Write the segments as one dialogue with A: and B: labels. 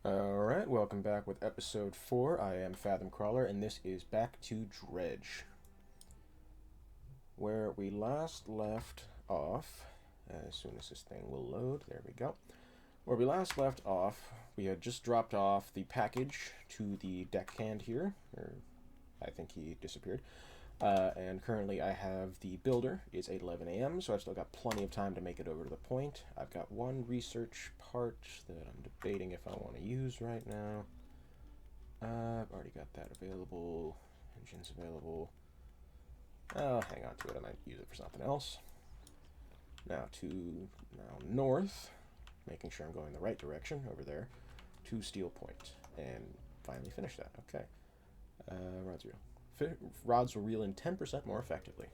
A: Alright, welcome back with episode 4. I am Fathom Crawler, and this is Back to Dredge. Where we last left off, as soon as this thing will load, there we go. Where we last left off, we had just dropped off the package to the deckhand here, or I think he disappeared. And currently I have the builder. It's 8:11 a.m., so I've still got plenty of time to make it over to the point. I've got one research part that I'm debating if I want to use right now. I've already got that available. Engines available. I'll hang on to it. I might use it for something else. Now north, making sure I'm going the right direction over there, to Steel Point, and finally finish that. Okay. Rods reel. Rods will reel in 10% more effectively.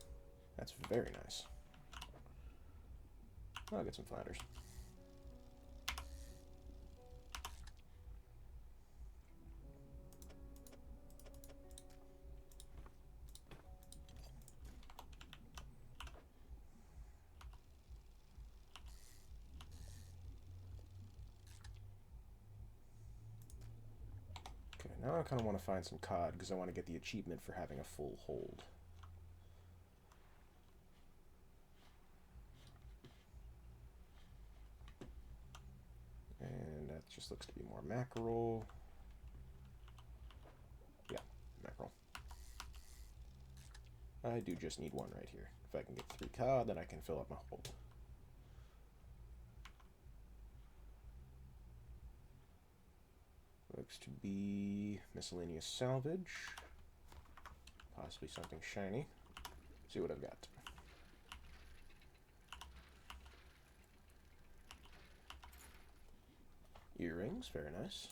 A: That's very nice. I'll get some flounders. Okay, now I kind of want to find some cod because I want to get the achievement for having a full hold. And that just looks to be more mackerel. Yeah, mackerel. I do just need one right here. If I can get 3 cod, then I can fill up my hold. Looks to be miscellaneous salvage. Possibly something shiny. See what I've got. Earrings, very nice.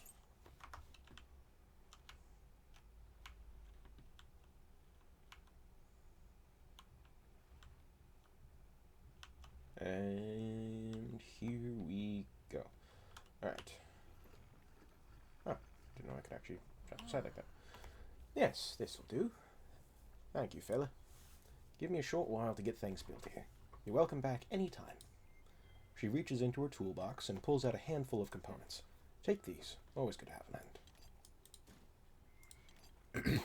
A: And here we go. Alright. Oh, didn't know I could actually jump aside like that. Yes, this'll do. Thank you, fella. Give me a short while to get things built here. You're welcome back any time. She reaches into her toolbox and pulls out a handful of components. Take these. Always good to have an end.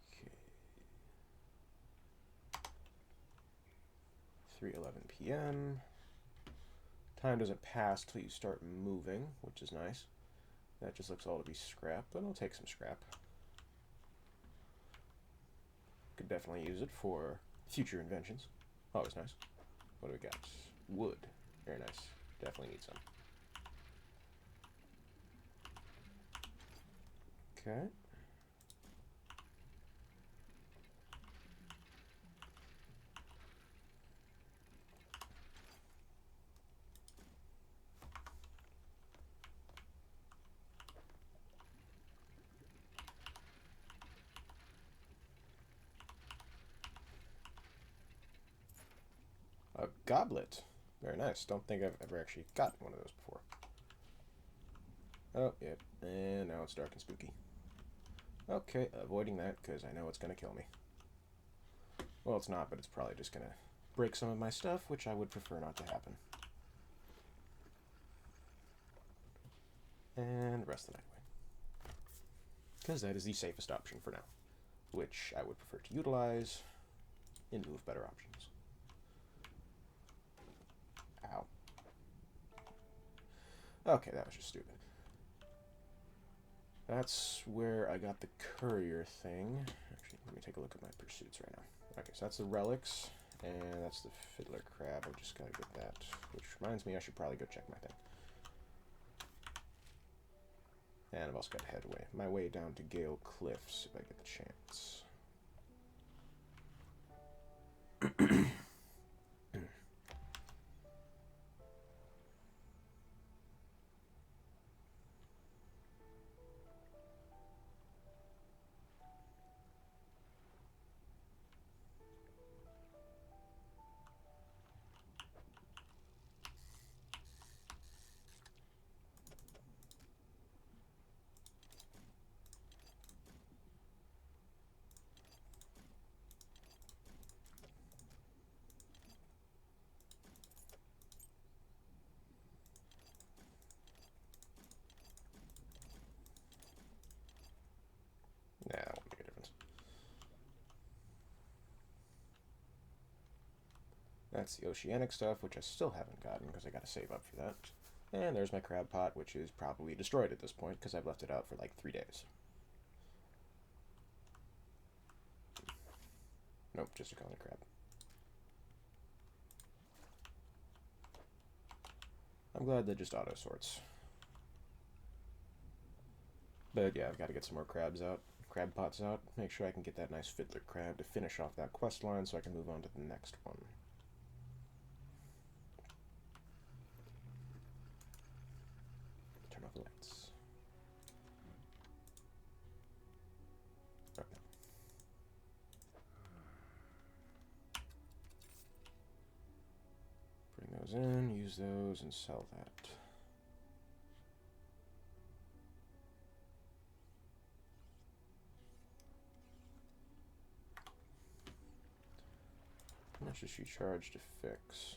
A: Okay. 3:11 p.m. Time doesn't pass till you start moving, which is nice. That just looks all to be scrap, but I'll take some scrap. Could definitely use it for future inventions. Always nice. What do we got? Wood. Very nice. Definitely need some. Okay. A goblet. Very nice. Don't think I've ever actually gotten one of those before. Oh, yep. And now it's dark and spooky. Okay, avoiding that because I know it's going to kill me. Well, it's not, but it's probably just going to break some of my stuff, which I would prefer not to happen. And rest the night away. Because that is the safest option for now, which I would prefer to utilize in lieu of better options. Ow. Okay, that was just stupid. That's where I got the courier thing. Actually, let me take a look at my pursuits right now. Okay, so that's the relics, and that's the fiddler crab. I just gotta get that, which reminds me I should probably go check my thing. And I've also got to head my way down to Gale Cliffs if I get the chance. That's the oceanic stuff, which I still haven't gotten because I got to save up for that. And there's my crab pot, which is probably destroyed at this point because I've left it out for like 3 days. Nope, just a common crab. I'm glad that just auto sorts. But yeah, I've got to get some more crab pots out. Make sure I can get that nice fiddler crab to finish off that quest line so I can move on to the next one. Turn off the lights. Okay. Bring those in, use those, and sell that. How much does she charge to fix?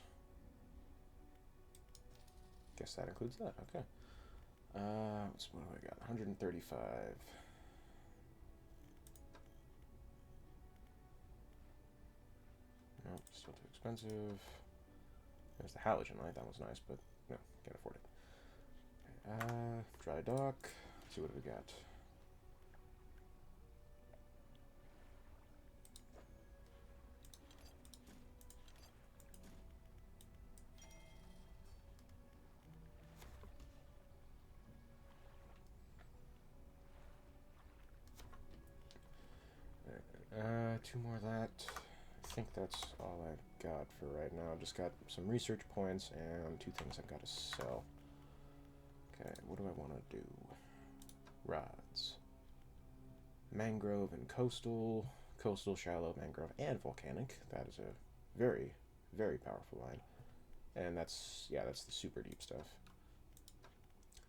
A: Guess that includes that. Okay. What do I got? 135. Nope, still too expensive. There's the halogen light. That was nice, but no, can't afford it. Dry dock. Let's see what we got. Two more of that. I think that's all I've got for right now. I've just got some research points and 2 things I've got to sell. Okay, what do I want to do? Rods. Mangrove and coastal. Coastal, shallow, mangrove, and volcanic. That is a very, very powerful line. And that's, yeah, that's the super deep stuff.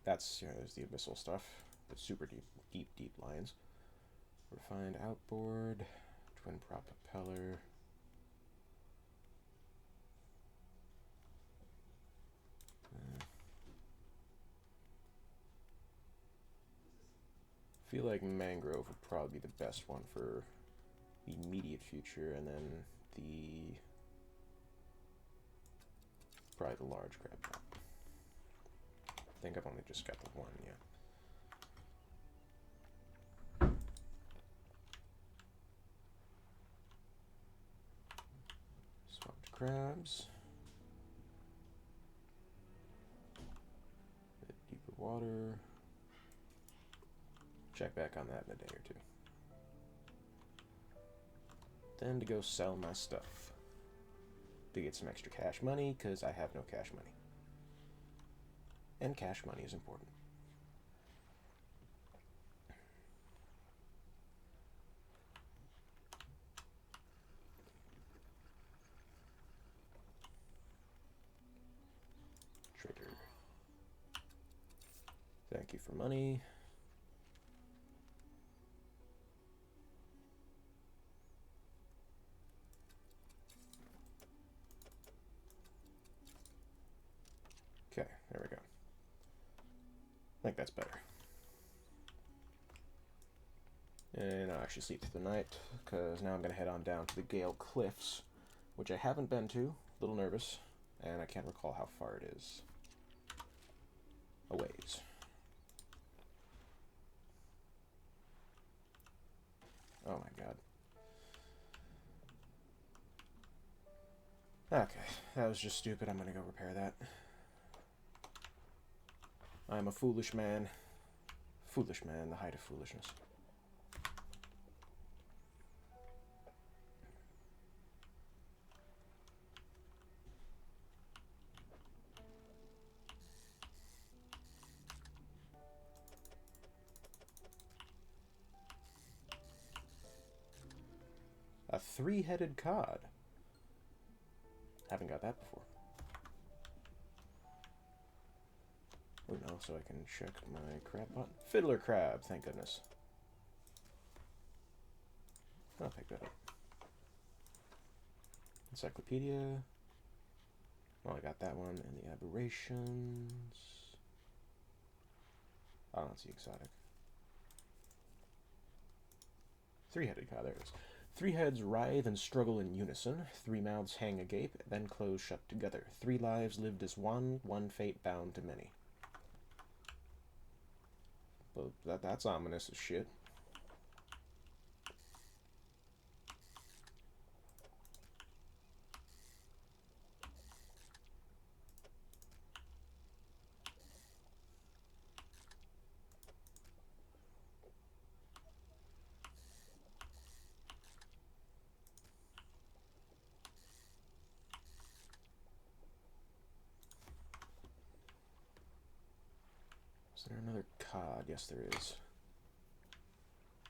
A: That's, you know, there's the abyssal stuff. The super deep lines. Refined outboard. Twin prop propeller. I feel like mangrove would probably be the best one for the immediate future, and then probably the large crab pot. I think I've only just got the one, yeah. Swapped crabs. A bit deeper water. Check back on that in a day or 2. Then to go sell my stuff. To get some extra cash money, because I have no cash money. And cash money is important. Trigger. Thank you for money. Okay, there we go. I think that's better. And I'll actually sleep through the night, because now I'm going to head on down to the Gale Cliffs, which I haven't been to. A little nervous, and I can't recall how far it is. A ways. Oh my god. Okay, that was just stupid. I'm going to go repair that. I'm a foolish man. Foolish man, the height of foolishness. A 3-headed cod. Haven't got that before. Oh no, so I can check my crab pot. Fiddler crab, thank goodness. I'll pick that up. Encyclopedia. Well, I got that one. And the aberrations. Oh, that's the exotic. 3-headed cod, there it is. 3 heads writhe and struggle in unison. 3 mouths hang agape, then close shut together. 3 lives lived as one fate bound to many. Well, that's ominous as shit. Is there another cod? Yes, there is.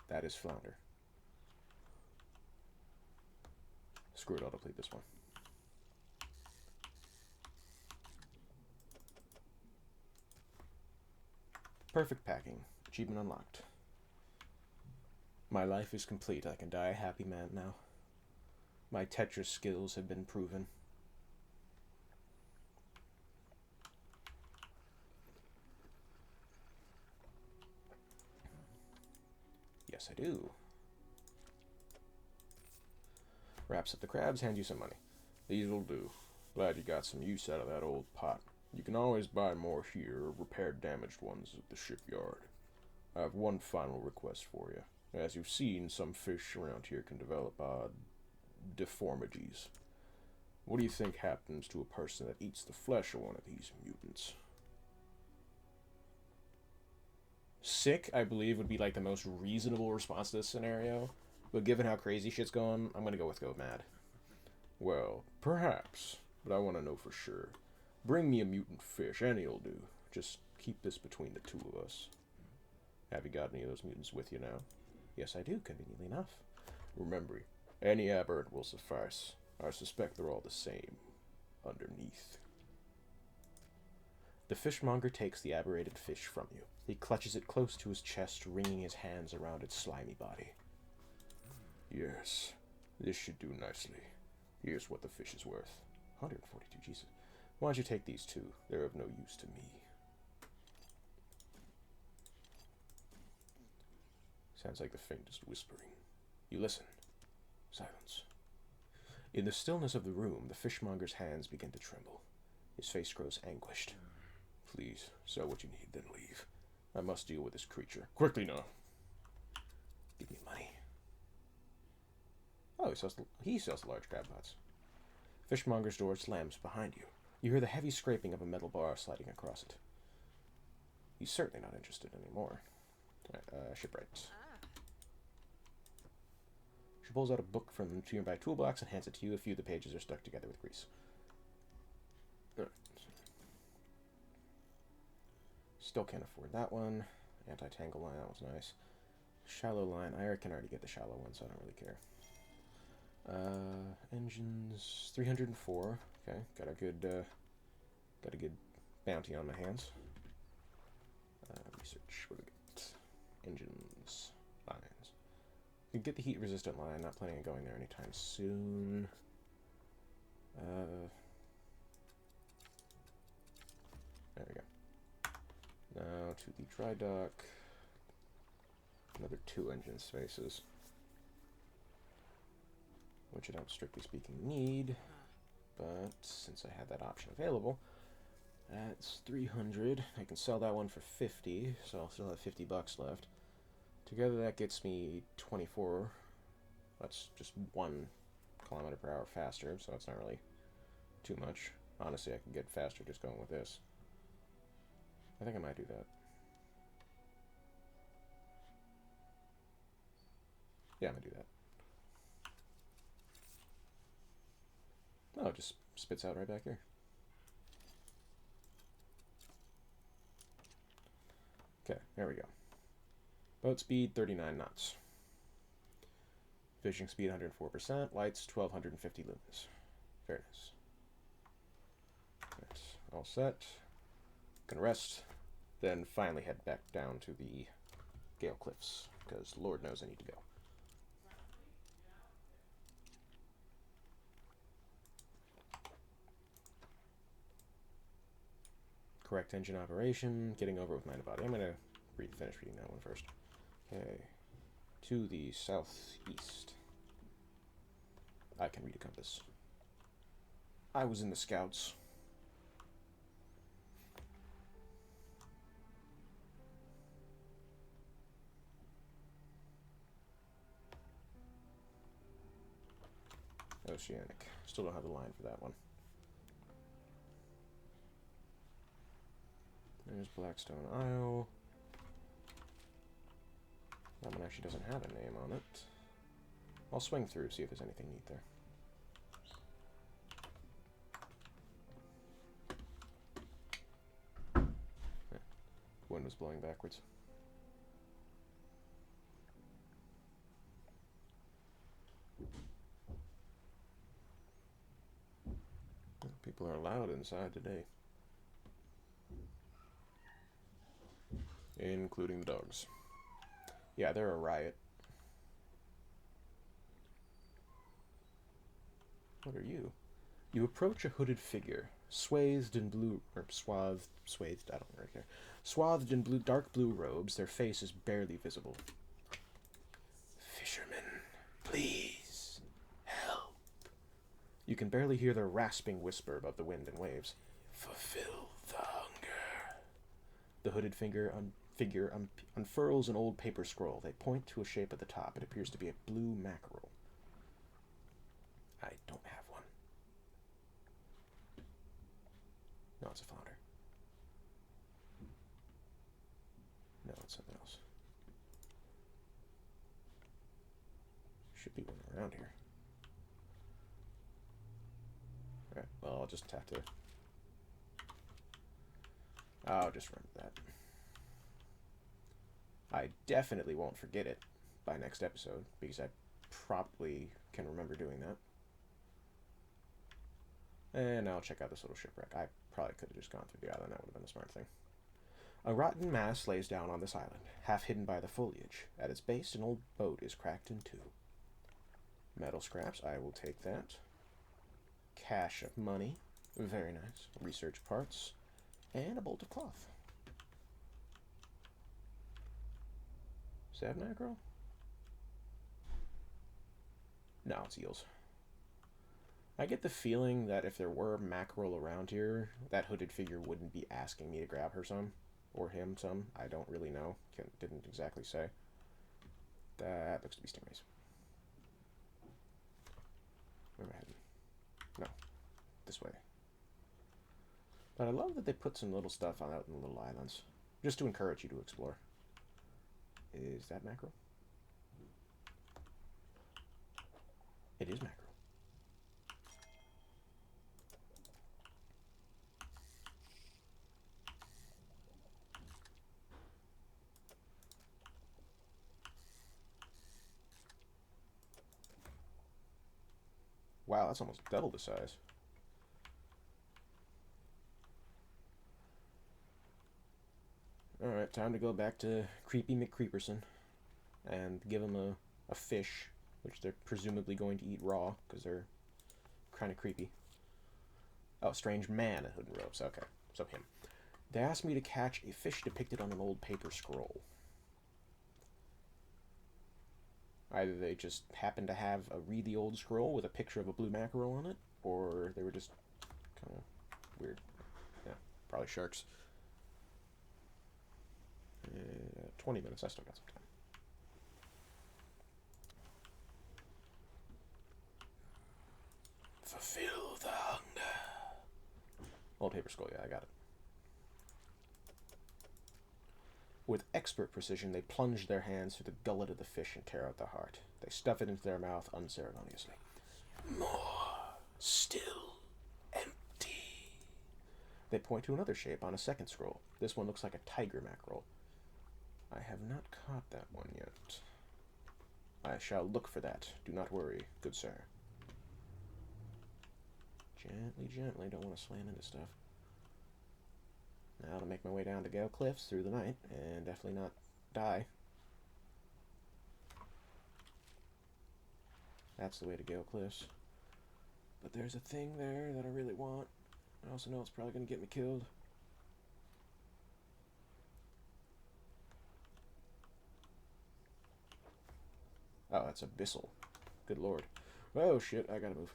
A: That is flounder. Screw it, I'll deplete this one. Perfect packing. Achievement unlocked. My life is complete. I can die a happy man now. My Tetris skills have been proven. Yes, I do. Wraps up the crabs, hand you some money. These'll do. Glad you got some use out of that old pot. You can always buy more here or repair damaged ones at the shipyard. I have one final request for you. As you've seen, some fish around here can develop odd deformities. What do you think happens to a person that eats the flesh of one of these mutants? Sick, I believe, would be like the most reasonable response to this scenario. But given how crazy shit's going, I'm gonna go with go mad. Well, perhaps, but I want to know for sure. Bring me a mutant fish, any'll do. Just keep this between the two of us. Have you got any of those mutants with you now? Yes, I do, conveniently enough. Remember, any aberrant will suffice. I suspect they're all the same. Underneath. The fishmonger takes the aberrated fish from you. He clutches it close to his chest, wringing his hands around its slimy body. Yes, this should do nicely. Here's what the fish is worth. 142, Jesus. Why don't you take these two? They're of no use to me. Sounds like the faintest whispering. You listen. Silence. In the stillness of the room, the fishmonger's hands begin to tremble. His face grows anguished. Please, sell what you need, then leave. I must deal with this creature. Quickly now. Give me money. Oh, he sells the large crab pots. Fishmonger's door slams behind you. You hear the heavy scraping of a metal bar sliding across it. He's certainly not interested anymore. Alright, shipwright. She pulls out a book from the nearby toolbox and hands it to you. A few of the pages are stuck together with grease. Alright. Still can't afford that one. Anti-tangle line, that was nice. Shallow line, I can already get the shallow one, so I don't really care. Engines 304. Okay, got a good bounty on my hands. Research. What do we got? Engines, lines. We can get the heat resistant line. Not planning on going there anytime soon. There we go. Now to the dry dock. Another 2 engine spaces, which I don't, strictly speaking, need, but since I have that option available, that's 300. I can sell that one for 50, so I'll still have 50 bucks left. Together that gets me 24. That's just 1 kilometer per hour faster, so that's not really too much. Honestly, I can get faster just going with this. I think I might do that. Yeah, I'm gonna do that. Oh, it just spits out right back here. Okay, there we go. Boat speed, 39 knots. Fishing speed, 104%. Lights, 1250 lumens. Very nice. Right, all set. Gonna rest. Then finally head back down to the Gale Cliffs, because Lord knows I need to go. Correct engine operation, getting over with mind and body. I'm going to finish reading that one first. Okay, to the southeast. I can read a compass. I was in the Scouts. Oceanic. Still don't have the line for that one. There's Blackstone Isle. That one actually doesn't have a name on it. I'll swing through, see if there's anything neat there. The wind was blowing backwards. People are loud inside today. Including the dogs. Yeah, they're a riot. What are you? You approach a hooded figure, swathed in blue, or swathed, I don't really care. Swathed in dark blue robes, their face is barely visible. Fisherman, please, help. You can barely hear their rasping whisper above the wind and waves. Fulfill the hunger. The hooded figure unfurls an old paper scroll. They point to a shape at the top. It appears to be a blue mackerel. I don't have one. No, it's a flounder. No, it's something else. Should be one around here. Alright, well, I'll just have to... I'll just remember that. I definitely won't forget it by next episode, because I probably can remember doing that. And I'll check out this little shipwreck. I probably could have just gone through the island. That would have been a smart thing. A rotten mass lays down on this island, half hidden by the foliage. At its base, an old boat is cracked in two. Metal scraps, I will take that. Cache of money, very nice. Research parts, and a bolt of cloth. Is that mackerel? No, it's eels. I get the feeling that if there were mackerel around here, that hooded figure wouldn't be asking me to grab her some. Or him some. I don't really know. Didn't exactly say. That looks to be stingrays. Where am I heading? No. This way. But I love that they put some little stuff out in the little islands. Just to encourage you to explore. Is that mackerel? It is mackerel. Wow, that's almost double the size. Alright, time to go back to Creepy McCreeperson and give him a fish, which they're presumably going to eat raw, because they're kind of creepy. Oh, strange man at Hood and Ropes. Okay, so him. They asked me to catch a fish depicted on an old paper scroll. Either they just happened to have a really old scroll with a picture of a blue mackerel on it, or they were just kind of weird. Yeah, probably sharks. 20 minutes, I still got some time. Fulfill the hunger. Old paper scroll, yeah, I got it. With expert precision, they plunge their hands through the gullet of the fish and tear out the heart. They stuff it into their mouth unceremoniously. More. Still empty. They point to another shape on a second scroll. This one looks like a tiger mackerel. I have not caught that one yet. I shall look for that. Do not worry, good sir. Gently, gently. Don't want to slam into stuff. Now to make my way down to Gale Cliffs through the night, and definitely not die. That's the way to Gale Cliffs. But there's a thing there that I really want. I also know it's probably going to get me killed. Oh, that's abyssal. Good lord. Oh shit, I gotta move.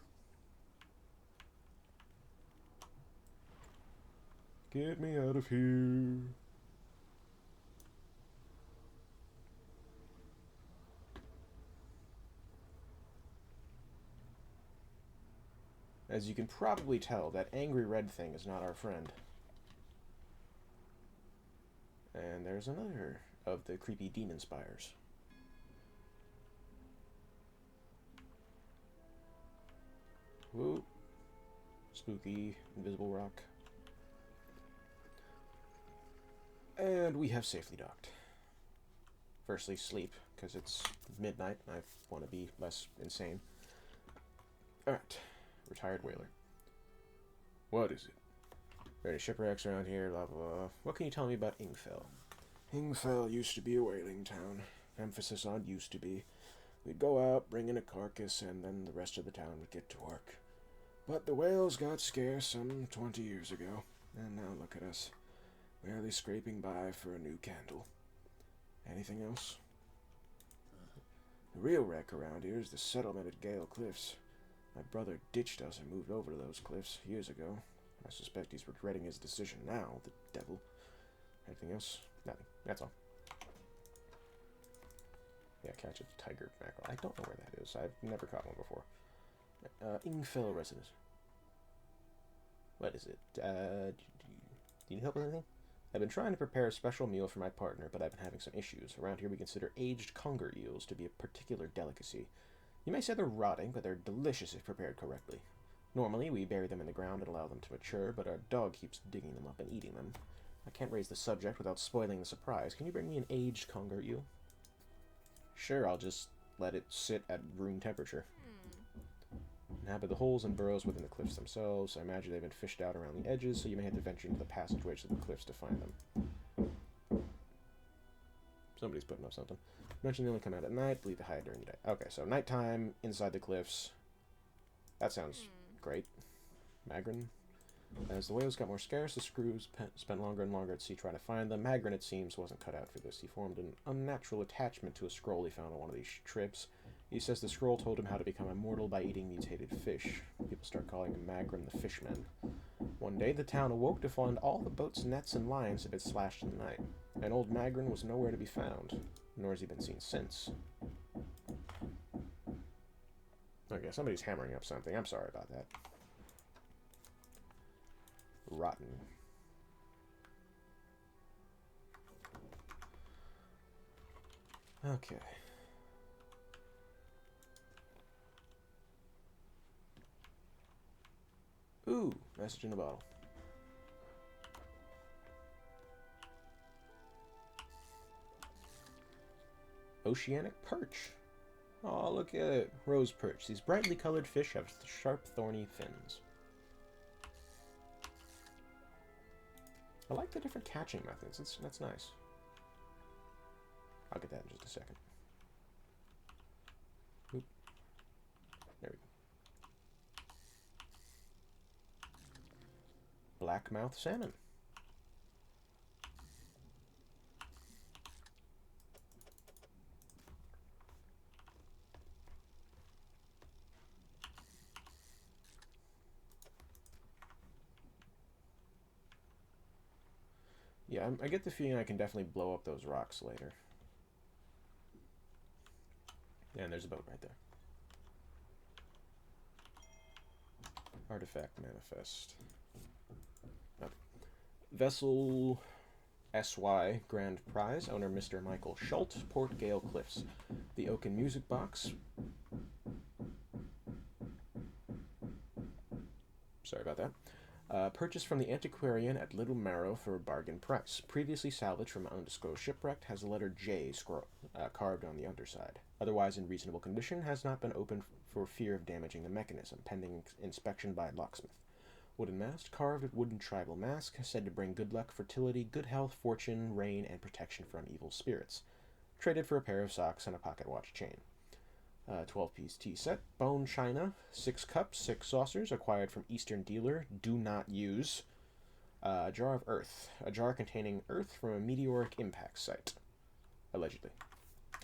A: Get me out of here. As you can probably tell, that angry red thing is not our friend. And there's another of the creepy demon spires. Whoop. Spooky, invisible rock. And we have safely docked. Firstly, sleep, because it's midnight and I want to be less insane. Alright. Retired whaler. What is it? Are there any shipwrecks around here? Blah, blah, blah. What can you tell me about Ingfell? Ingfell used to be a whaling town. Emphasis on used to be. We'd go out, bring in a carcass, and then the rest of the town would get to work. But the whales got scarce some 20 years ago, and now look at us. Barely scraping by for a new candle. Anything else? The real wreck around here is the settlement at Gale Cliffs. My brother ditched us and moved over to those cliffs years ago. I suspect he's regretting his decision now, the devil. Anything else? Nothing. That's all. Yeah, catch a tiger mackerel. I don't know where that is. I've never caught one before. Ingfell residence. What is it? Do you need help with anything? I've been trying to prepare a special meal for my partner, but I've been having some issues. Around here we consider aged conger eels to be a particular delicacy. You may say they're rotting, but they're delicious if prepared correctly. Normally, we bury them in the ground and allow them to mature, but our dog keeps digging them up and eating them. I can't raise the subject without spoiling the surprise. Can you bring me an aged conger eel? Sure, I'll just let it sit at room temperature. Inhabit the holes and burrows within the cliffs themselves. I imagine they've been fished out around the edges, so you may have to venture into the passageways of the cliffs to find them. Somebody's putting up something. Mention they only come out at night, leave the hide during the day. Okay, so nighttime, inside the cliffs. That sounds great. Magrin. As the whales got more scarce, the screws spent longer and longer at sea trying to find them. Magrin, it seems, wasn't cut out for this. He formed an unnatural attachment to a scroll he found on one of these trips. He says the scroll told him how to become immortal by eating mutated fish. People start calling him Magrin the Fishman. One day, the town awoke to find all the boats, nets, and lines had been slashed in the night. And old Magrin was nowhere to be found, nor has he been seen since. Okay, somebody's hammering up something. I'm sorry about that. Rotten. Okay. Ooh, message in a bottle. Oceanic perch. Oh, look at it. Rose perch. These brightly colored fish have sharp, thorny fins. I like the different catching methods. That's nice. I'll get that in just a second. Oop. There we go. Blackmouth salmon. Yeah, I get the feeling I can definitely blow up those rocks later. Yeah, and there's a boat right there. Artifact manifest. Okay. Vessel SY Grand Prize, owner Mr. Michael Schult, Port Gale Cliffs. The oaken music box. Sorry about that. Purchased from the antiquarian at Little Marrow for a bargain price. Previously salvaged from an undisclosed shipwreck, has the letter J carved on the underside. Otherwise in reasonable condition, has not been opened for fear of damaging the mechanism, pending inspection by a locksmith. Wooden mast, carved wooden tribal mask, said to bring good luck, fertility, good health, fortune, rain, and protection from evil spirits. Traded for a pair of socks and a pocket watch chain. 12-piece tea set. Bone china. 6 cups, 6 saucers. Acquired from Eastern dealer. Do not use. A jar of earth. A jar containing earth from a meteoric impact site. Allegedly.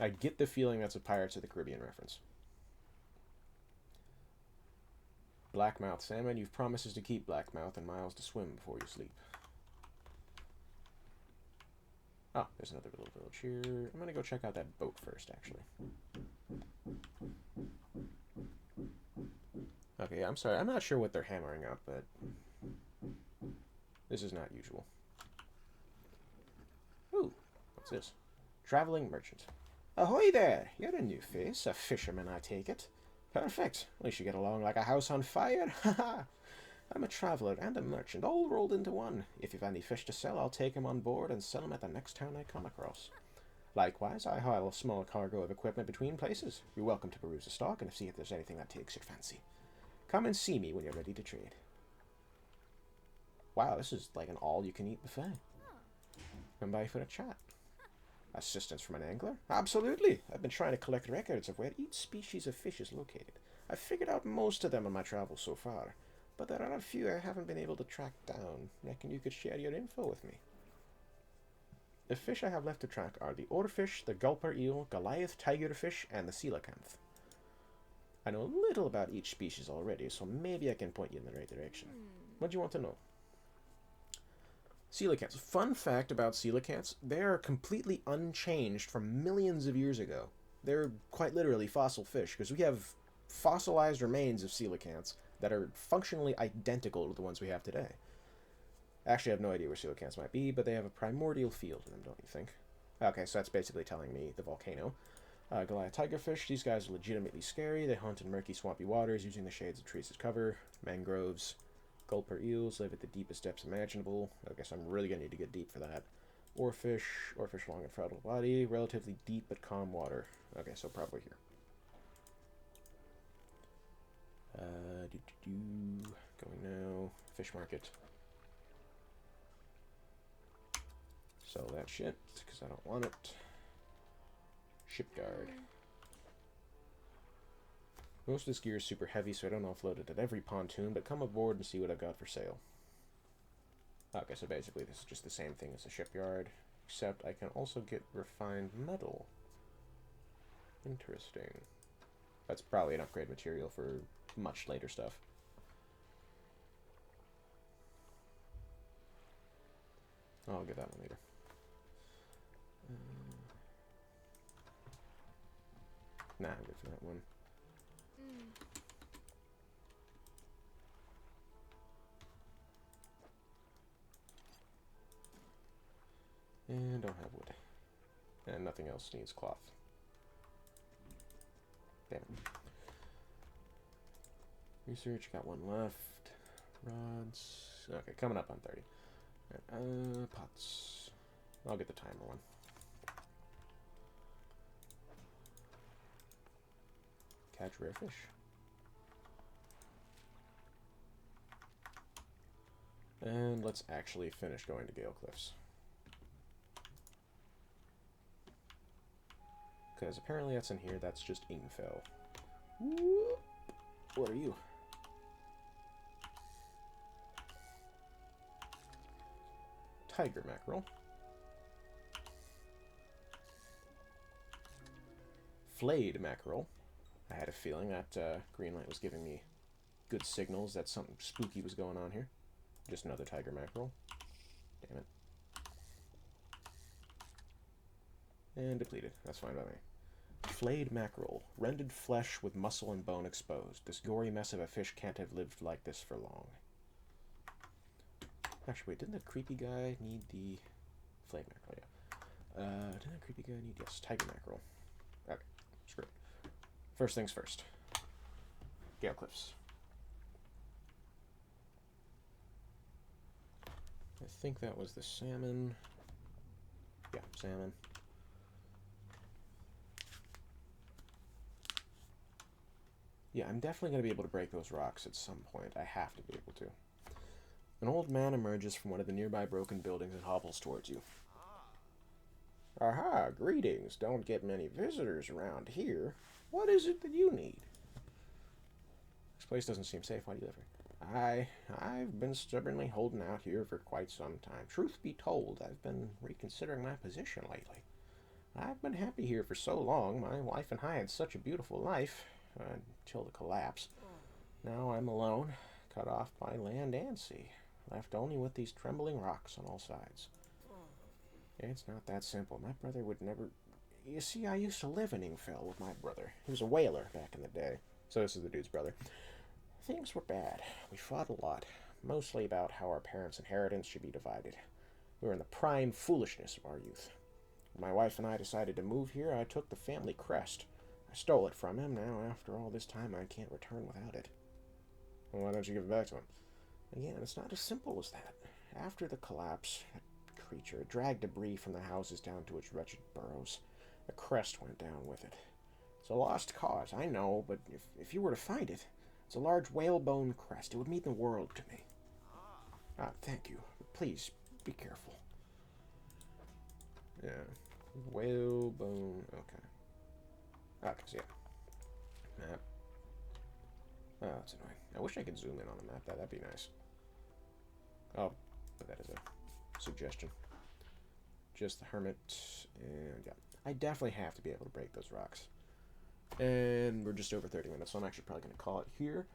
A: I get the feeling that's a Pirates of the Caribbean reference. Blackmouth salmon, you've promises to keep Blackmouth and miles to swim before you sleep. Oh, there's another little village here. I'm gonna go check out that boat first, actually. Okay, I'm sorry. I'm not sure what they're hammering up, but this is not usual. Ooh, what's this? Traveling merchant. Ahoy there! You're a new face. A fisherman, I take it. Perfect. At least you get along like a house on fire. Haha! I'm a traveler and a merchant, all rolled into one. If you've any fish to sell, I'll take 'em on board and sell 'em at the next town I come across. Likewise, I haul a small cargo of equipment between places. You're welcome to peruse the stock and see if there's anything that takes your fancy. Come and see me when you're ready to trade. Wow, this is like an all-you-can-eat buffet. Come by for a chat. Assistance from an angler? Absolutely! I've been trying to collect records of where each species of fish is located. I've figured out most of them on my travels so far, but there are a few I haven't been able to track down. Reckon you could share your info with me. The fish I have left to track are the oarfish, the gulper eel, Goliath tigerfish, and the coelacanth. I know a little about each species already, so maybe I can point you in the right direction. What do you want to know? Coelacanths. Fun fact about coelacanths, they are completely unchanged from millions of years ago. They're quite literally fossil fish, because we have fossilized remains of coelacanths that are functionally identical to the ones we have today. Actually, I have no idea where coelacanths might be, but they have a primordial feel to them, don't you think? Okay, so that's basically telling me the volcano. Goliath tigerfish, these guys are legitimately scary. They hunt in murky, swampy waters using the shades of trees as cover. Mangroves. Gulper eels live at the deepest depths imaginable. I guess I'm really going to need to get deep for that. Oarfish long and throttle body. Relatively deep but calm water. Okay, so probably here. Going now. Fish market. Sell that shit, because I don't want it. Shipyard. Most of this gear is super heavy, so I don't offload it at every pontoon, but come aboard and see what I've got for sale. Okay, so basically this is just the same thing as a shipyard, except I can also get refined metal. Interesting. That's probably an upgrade material for much later stuff. I'll get that one later. Nah, I'm good for that one. And don't have wood. And nothing else needs cloth. Damn it. Research, got one left. Rods. Okay, coming up on 30. Right, pots. I'll get the timer one. Catch rare fish. And let's actually finish going to Gale Cliffs. Because apparently that's in here, that's just info. Whoop. What are you? Tiger mackerel. Flayed mackerel. I had a feeling that green light was giving me good signals that something spooky was going on here. Just another tiger mackerel. Damn it. And depleted. That's fine by me. Flayed mackerel. Rendered flesh with muscle and bone exposed. This gory mess of a fish can't have lived like this for long. Actually, wait, didn't that creepy guy need the flayed mackerel? Yeah. Didn't that creepy guy need... Yes, tiger mackerel. Okay, screw it. First things first. Gale Cliffs. I think that was the salmon. Yeah, salmon. Yeah, I'm definitely going to be able to break those rocks at some point. I have to be able to. An old man emerges from one of the nearby broken buildings and hobbles towards you. Aha, greetings. Don't get many visitors around here. What is it that you need? This place doesn't seem safe. Why do you live here? I've been stubbornly holding out here for quite some time. Truth be told, I've been reconsidering my position lately. I've been happy here for so long. My wife and I had such a beautiful life, until the collapse. Now I'm alone, cut off by land and sea, left only with these trembling rocks on all sides. It's not that simple. My brother would never... You see, I used to live in Ingfell with my brother. He was a whaler back in the day. So this is the dude's brother. Things were bad. We fought a lot, mostly about how our parents' inheritance should be divided. We were in the prime foolishness of our youth. When my wife and I decided to move here, I took the family crest. I stole it from him. Now, after all this time, I can't return without it. Well, why don't you give it back to him? Again, it's not as simple as that. After the collapse, that creature dragged debris from the houses down to its wretched burrows. The crest went down with it. It's a lost cause, I know, but if you were to find it, it's a large whalebone crest. It would mean the world to me. Ah, thank you. Please, be careful. Yeah. Whalebone. Okay. Ah, because, yeah. Map. Oh, that's annoying. I wish I could zoom in on the map. That'd be nice. Oh, but that is a suggestion. Just the hermit. And, yeah. I definitely have to be able to break those rocks. And we're just over 30 minutes, so I'm actually probably going to call it here.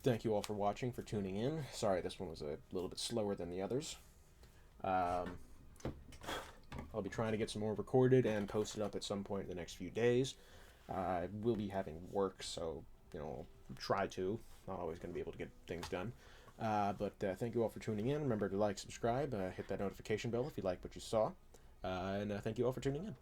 A: Thank you all for watching, for tuning in. Sorry, this one was a little bit slower than the others. I'll be trying to get some more recorded and posted up at some point in the next few days. I will be having work, so, you know, I'll try to. Not always going to be able to get things done. But thank you all for tuning in. Remember to like, subscribe, hit that notification bell if you like what you saw. And thank you all for tuning in.